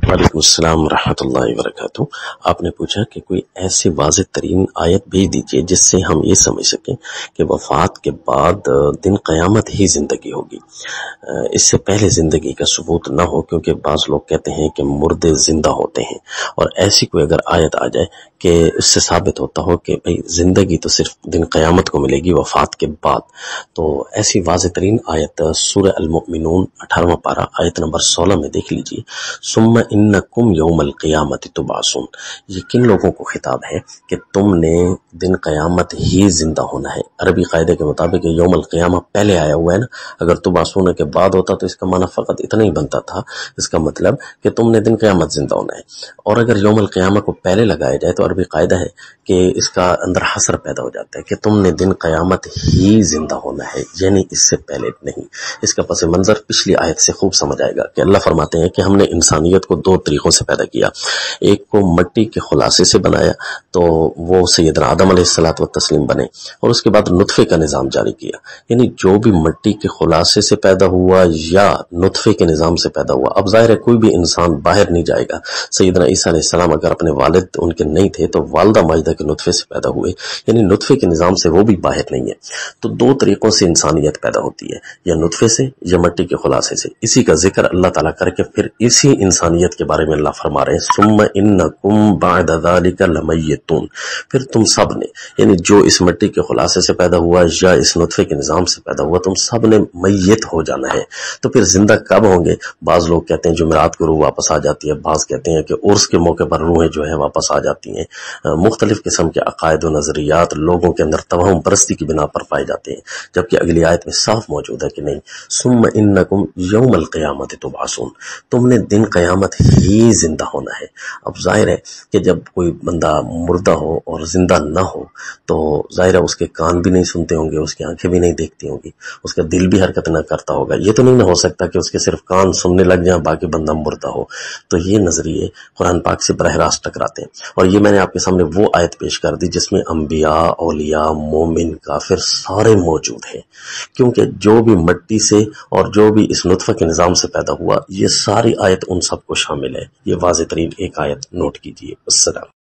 وعلیکم السلام ورحمۃ اللہ وبرکاتہ۔ آپ نے پوچھا کہ کوئی ایسی واضح ترین آیت بھیج دیجیے جس سے ہم یہ سمجھ سکیں کہ وفات کے بعد دن قیامت ہی زندگی ہوگی، اس سے پہلے زندگی کا ثبوت نہ ہو، کیونکہ بعض لوگ کہتے ہیں کہ مردے زندہ ہوتے ہیں، اور ایسی کوئی اگر آیت آ جائے کہ اس سے ثابت ہوتا ہو کہ بھئی زندگی تو صرف دن قیامت کو ملے گی وفات کے بعد، تو ایسی واضح ترین آیت سورہ المؤمنون 18واں پارہ آیت نمبر 16 میں دیکھ لیجیے۔ ثم انکم یوم القیامت تبعثون، یہ کن لوگوں کو خطاب ہے کہ تم نے دن قیامت ہی زندہ ہونا ہے۔ عربی قاعدے کے مطابق یوم القیامہ پہلے آیا ہوا ہے نا، اگر تبعثون کے بعد ہوتا تو اس کا معنی فقط اتنا ہی بنتا تھا، اس کا مطلب کہ تم نے دن قیامت زندہ ہونا ہے، اور اگر یوم القیامہ کو پہلے لگایا جائے تو عربی قاعدہ ہے کہ اس کا اندر حصر پیدا ہو جاتا ہے کہ تم نے دن قیامت ہی زندہ ہونا ہے، یعنی اس سے پہلے نہیں۔ اس کا پس منظر پچھلی آیت سے خوب سمجھ آئے گا کہ اللہ فرماتے ہیں کہ ہم نے انسانیت کو دو طریقوں سے پیدا کیا، ایک کو مٹی کے خلاصے سے بنایا تو وہ سیدنا آدم علیہ الصلوۃ والتسلیم بنے، اور اس کے بعد نطفے کا نظام جاری کیا، یعنی جو بھی مٹی کے خلاصے سے پیدا ہوا یا نطفے کے نظام سے پیدا ہوا۔ اب ظاہر ہے کوئی بھی انسان باہر نہیں جائے گا، سیدنا عیسیٰ علیہ السلام اگر اپنے والد ان کے نہیں تھے تو والدہ ماجدہ کے نطفے سے پیدا ہوئے، یعنی نطفے کے نظام سے وہ بھی باہر نہیں ہے۔ تو دو طریقوں سے انسانیت پیدا ہوتی ہے، یا نطفے سے یا مٹی کے خلاصے سے۔ اسی کا ذکر اللہ تعالیٰ کر کے پھر اسی انسانیت کے بارے میں اللہ فرما رہے ہیں ثم انکم بعد ذلک لمیتون، پھر تم سب نے، یعنی جو اس مٹی کے خلاصے سے پیدا ہوا یا اس نطفے کے نظام سے پیدا ہوا، تم سب نے میت ہو جانا ہے۔ تو پھر زندہ کب ہوں گے؟ بعض لوگ کہتے ہیں جمعرات کو روح واپس آ جاتی ہے، بعض کہتے ہیں کہ عرس کے موقع پر روحیں جو ہے واپس آ جاتی ہیں۔ مختلف قسم کے عقائد و نظریات لوگوں کے اندر توہم پرستی کی بنا پر پائے جاتے ہیں، جبکہ اگلی آیت میں صاف موجود ہے کہ نہیں، ثم انکم یوم القیامت تبعثون، تم نے دن قیامت ہی زندہ ہونا ہے۔ اب ظاہر ہے کہ جب کوئی بندہ مردہ ہو اور زندہ نہ ہو تو ظاہر ہے اس کے کان بھی نہیں سنتے ہوں گے، اس کی آنکھیں بھی نہیں دیکھتی ہوں گی، اس کا دل بھی حرکت نہ کرتا ہوگا۔ یہ تو نہیں نہ ہو سکتا کہ اس کے صرف کان سننے لگ جائیں باقی بندہ مردہ ہو۔ تو یہ نظریے قرآن پاک سے براہ راست ٹکراتے ہیں، اور یہ میں نے آپ کے سامنے وہ آیت پیش کر دی جس میں انبیاء، اولیاء، مومن، کافر سارے موجود ہیں، کیونکہ جو بھی مٹی سے اور جو بھی اس نطفہ کے نظام سے پیدا ہوا، یہ ساری آیت ان سب کو شامل ہے۔ یہ واضح ترین ایک آیت نوٹ کیجیے۔ السلام۔